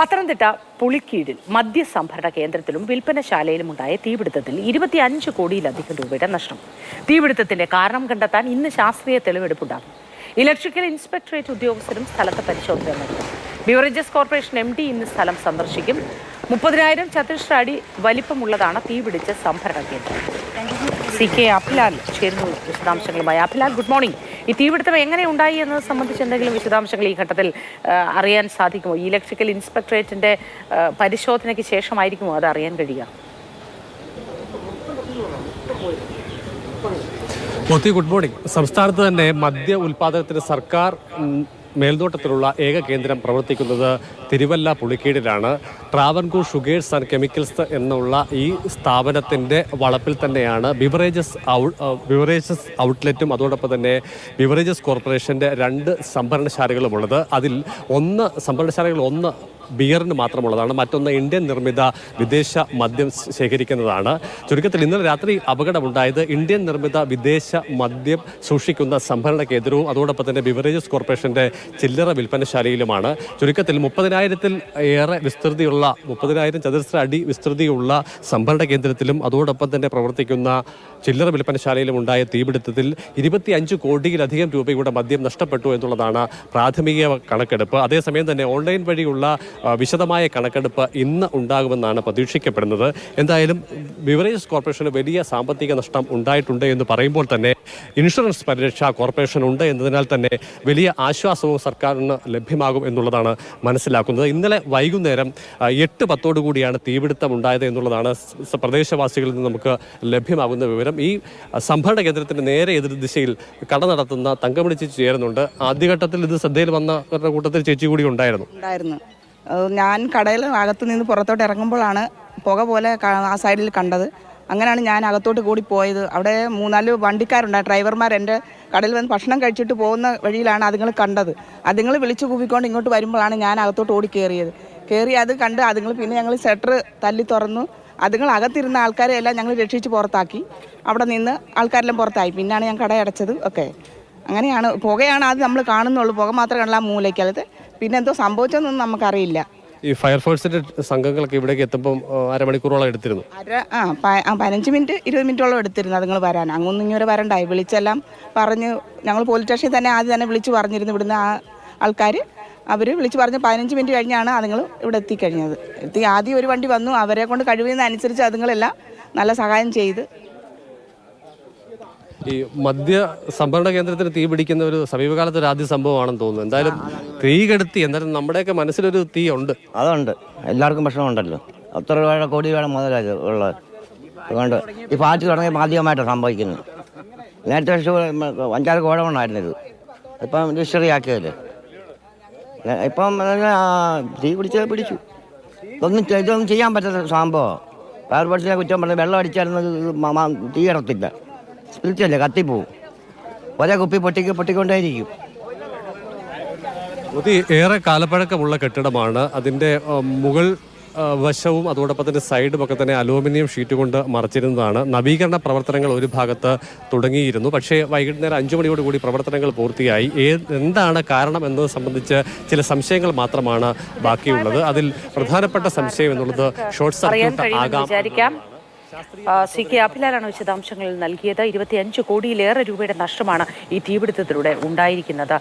പത്തനംതിട്ട പുളിക്കീഴിൽ മദ്യസംഭരണ കേന്ദ്രത്തിലും വിൽപ്പനശാലയിലുമുണ്ടായ തീപിടുത്തത്തിൽ 25 കോടിയിലധികം രൂപയുടെ നഷ്ടം. തീപിടുത്തത്തിന്റെ കാരണം കണ്ടെത്താൻ ഇന്ന് ശാസ്ത്രീയ തെളിവെടുപ്പുണ്ടാകും. ഇലക്ട്രിക്കൽ ഇൻസ്പെക്ടറേറ്റ് ഉദ്യോഗസ്ഥരും സ്ഥലത്ത് പരിശോധന നടത്തും. ബിവറേജസ് കോർപ്പറേഷൻ MD ഇന്ന് സ്ഥലം സന്ദർശിക്കും. 30,000 ചതുരശ്ര അടി വലിപ്പമുള്ളതാണ് തീപിടിച്ച സംഭരണ കേന്ദ്രം. CK അഭിലാൽ ചേരുന്നു വിശദാംശങ്ങളുമായി. Abhilal, good morning. ഈ തീപിടുത്തം എങ്ങനെ ഉണ്ടായി എന്നത് സംബന്ധിച്ച് എന്തെങ്കിലും വിശദാംശങ്ങൾ ഈ ഘട്ടത്തിൽ അറിയാൻ സാധിക്കുമോ? ഇലക്ട്രിക്കൽ ഇൻസ്പെക്ടറേറ്റിന്റെ പരിശോധനയ്ക്ക് ശേഷമായിരിക്കുമോ അത് അറിയാൻ കഴിയുക? Good morning. സംസ്ഥാനത്ത് തന്നെ മദ്യ ഉൽപാദനത്തിന് സർക്കാർ മേൽനോട്ടത്തിലുള്ള ഏക കേന്ദ്രം പ്രവർത്തിക്കുന്നത് തിരുവല്ല പുളിക്കീടിലാണ്. ട്രാവൻകൂർ ഷുഗേഴ്സ് ആൻഡ് കെമിക്കൽസ് എന്നുള്ള ഈ സ്ഥാപനത്തിൻ്റെ വളപ്പിൽ തന്നെയാണ് ബിവറേജസ് ഔട്ട്ലെറ്റും അതോടൊപ്പം തന്നെ ബിവറേജസ് കോർപ്പറേഷൻ്റെ 2 സംഭരണശാലകളുമുള്ളത്. അതിൽ സംഭരണശാലകൾ ഒന്ന് ബിയറിന് മാത്രമുള്ളതാണ്, മറ്റൊന്ന് ഇന്ത്യൻ നിർമ്മിത വിദേശ മദ്യം ശേഖരിക്കുന്നതാണ്. ചുരുക്കത്തിൽ ഇന്നലെ രാത്രി അപകടമുണ്ടായത് ഇന്ത്യൻ നിർമ്മിത വിദേശ മദ്യം സൂക്ഷിക്കുന്ന സംഭരണ കേന്ദ്രവും അതോടൊപ്പം തന്നെ ബിവറേജസ് കോർപ്പറേഷൻ്റെ ചില്ലറ വിൽപ്പനശാലയിലുമാണ്. ചുരുക്കത്തിൽ 30,000-ൽ ഏറെ വിസ്തൃതിയുള്ള 30,000 ചതുരശ്ര അടി വിസ്തൃതിയുള്ള സംഭരണ കേന്ദ്രത്തിലും അതോടൊപ്പം തന്നെ പ്രവർത്തിക്കുന്ന ചില്ലറ വിൽപ്പനശാലയിലും ഉണ്ടായ തീപിടുത്തത്തിൽ 25 കോടിയിലധികം രൂപയുടെ മദ്യം നഷ്ടപ്പെട്ടു എന്നുള്ളതാണ് പ്രാഥമിക കണക്കെടുപ്പ്. അതേസമയം തന്നെ ഓൺലൈൻ വഴിയുള്ള വിശദമായ കണക്കെടുപ്പ് ഇന്ന് ഉണ്ടാകുമെന്നാണ് പ്രതീക്ഷിക്കപ്പെടുന്നത്. എന്തായാലും ബിവറേജസ് കോർപ്പറേഷന് വലിയ സാമ്പത്തിക നഷ്ടം ഉണ്ടായിട്ടുണ്ട് എന്ന് പറയുമ്പോൾ തന്നെ ഇൻഷുറൻസ് പരിരക്ഷ കോർപ്പറേഷൻ ഉണ്ട് എന്നതിനാൽ തന്നെ വലിയ ആശ്വാസവും സർക്കാരിന് ലഭ്യമാകും എന്നുള്ളതാണ് മനസ്സിലാക്കുന്നത്. ഇന്നലെ വൈകുന്നേരം 8:10 കൂടിയാണ് തീപിടുത്തം ഉണ്ടായത് എന്നുള്ളതാണ് പ്രദേശവാസികളിൽ നിന്ന് നമുക്ക് ലഭ്യമാകുന്ന വിവരം. ഈ സംഭരണ കേന്ദ്രത്തിന്റെ നേരെ എതിർ ദിശയിൽ കട നടത്തുന്ന തങ്കമണി ചേച്ചി ചേരുന്നുണ്ട്. ആദ്യഘട്ടത്തിൽ ഇത് ശ്രദ്ധയിൽ വന്നവരുടെ കൂട്ടത്തിൽ ചേച്ചി കൂടി ഉണ്ടായിരുന്നു. ഞാൻ കടയിൽ അകത്തു നിന്ന് പുറത്തോട്ട് ഇറങ്ങുമ്പോഴാണ് പുക പോലെ ആ സൈഡിൽ കണ്ടത്. അങ്ങനെയാണ് ഞാൻ അകത്തോട്ട് കൂടി പോയത്. അവിടെ 3-4 വണ്ടിക്കാരുണ്ടായി, ഡ്രൈവർമാർ എൻ്റെ കടയിൽ വന്ന് ഭക്ഷണം കഴിച്ചിട്ട് പോകുന്ന വഴിയിലാണ് അതുങ്ങൾ കണ്ടത്. അതുങ്ങൾ വിളിച്ചു കൂവിക്കൊണ്ട് ഇങ്ങോട്ട് വരുമ്പോഴാണ് ഞാൻ അകത്തോട്ട് ഓടി കയറി അത് കണ്ട് അതുങ്ങൾ പിന്നെ ഞങ്ങൾ ഷട്ടർ തല്ലി തുറന്നു. അതുങ്ങൾ അകത്തിരുന്ന ആൾക്കാരെ എല്ലാം ഞങ്ങൾ രക്ഷിച്ച് പുറത്താക്കി. അവിടെ നിന്ന് ആൾക്കാരെല്ലാം പുറത്തായി. പിന്നെയാണ് ഞാൻ കട അടച്ചത്. ഒക്കെ അങ്ങനെയാണ്. പുകയാണ് അത് നമ്മൾ കാണുന്നുള്ളൂ, പുക മാത്രമേ കാണുള്ള ആ മൂലയ്ക്കകത്ത്. പിന്നെ എന്തോ സംഭവിച്ചതെന്നൊന്നും നമുക്കറിയില്ല. ഈ ഫയർഫോഴ്സിന്റെ സംഘങ്ങൾക്ക് ഇവിടേക്ക് എത്തുമ്പോൾ അരമണിക്കൂറോളം എടുത്തിരുന്നു. 15 മിനിറ്റ് 20 മിനിറ്റോളം എടുത്തിരുന്നു അതുങ്ങൾ വരാൻ. അങ്ങൊന്നും ഇങ്ങനെ വരണ്ടായി. വിളിച്ചെല്ലാം പറഞ്ഞ് ഞങ്ങൾ പോലീസ് സ്റ്റേഷനിൽ തന്നെ ആദ്യം തന്നെ വിളിച്ച് പറഞ്ഞിരുന്നു. ഇവിടുന്ന് ആ ആൾക്കാർ അവർ വിളിച്ച് പറഞ്ഞ് 15 മിനിറ്റ് കഴിഞ്ഞാണ് അതുങ്ങൾ ഇവിടെ എത്തിക്കഴിഞ്ഞത്. ആദ്യം ഒരു വണ്ടി വന്നു. അവരെ കൊണ്ട് കഴിയുന്നതനുസരിച്ച് അതുങ്ങളെല്ലാം നല്ല സഹായം ചെയ്ത്. ഈ മദ്യ സംഭരണ കേന്ദ്രത്തിന് തീ പിടിക്കുന്ന ഒരു സമീപകാലത്ത് ഒരു ആദ്യ സംഭവമാണെന്ന് തോന്നുന്നു. എന്തായാലും തീ കെടുത്തി, എന്നാലും നമ്മുടെയൊക്കെ മനസ്സിലൊരു തീ ഉണ്ട്. അതുണ്ട്, എല്ലാവർക്കും പ്രശ്നമുണ്ടല്ലോ. അത്ര കോടി വേണം മുതലായത് ഉള്ളത്. അതുകൊണ്ട് ഈ പാർട്ടി തുടങ്ങിയ ആദ്യമായിട്ടാണ് സംഭവിക്കുന്നത്. നേരത്തെ 5-6 കോഴമുണ്ടായിരുന്നു ഇത്. ഇപ്പം ഹിസ്റ്ററി ആക്കിയതല്ലേ. ഇപ്പം തീ പിടിച്ചു. ഇതൊന്നും ചെയ്യാൻ പറ്റാത്ത സംഭവം. ഫയർഫോഴ്സിനെ കുറ്റം പറഞ്ഞ് വെള്ളം അടിച്ചായിരുന്നത് തീ ഇടത്തില്ല. സ്പിരിറ്റല്ലേ, കത്തിപ്പോവും. ഒരേ കുപ്പി പൊട്ടിക്കൊണ്ടേയിരിക്കും. ഏറെ കാലപ്പഴക്കമുള്ള കെട്ടിടമാണ്. അതിൻ്റെ മുകൾ വശവും അതോടൊപ്പം തന്നെ സൈഡും ഒക്കെ തന്നെ അലൂമിനിയം ഷീറ്റ് കൊണ്ട് മറച്ചിരുന്നതാണ്. നവീകരണ പ്രവർത്തനങ്ങൾ ഒരു ഭാഗത്ത് തുടങ്ങിയിരുന്നു. പക്ഷേ വൈകുന്നേരം 5 മണിയോടുകൂടി പ്രവർത്തനങ്ങൾ പൂർത്തിയായി. എന്താണ് കാരണം എന്നത് സംബന്ധിച്ച് ചില സംശയങ്ങൾ മാത്രമാണ് ബാക്കിയുള്ളത്. അതിൽ പ്രധാനപ്പെട്ട സംശയം എന്നുള്ളത് ഷോർട്ട് സർക്യൂട്ട് ആകാം. CK അഭിലാലാണ് വിശദാംശങ്ങൾ നൽകിയത്. 25 കോടിയിലേറെ രൂപയുടെ നഷ്ടമാണ് ഈ തീപിടുത്തത്തിലൂടെ ഉണ്ടായിരിക്കുന്നത്.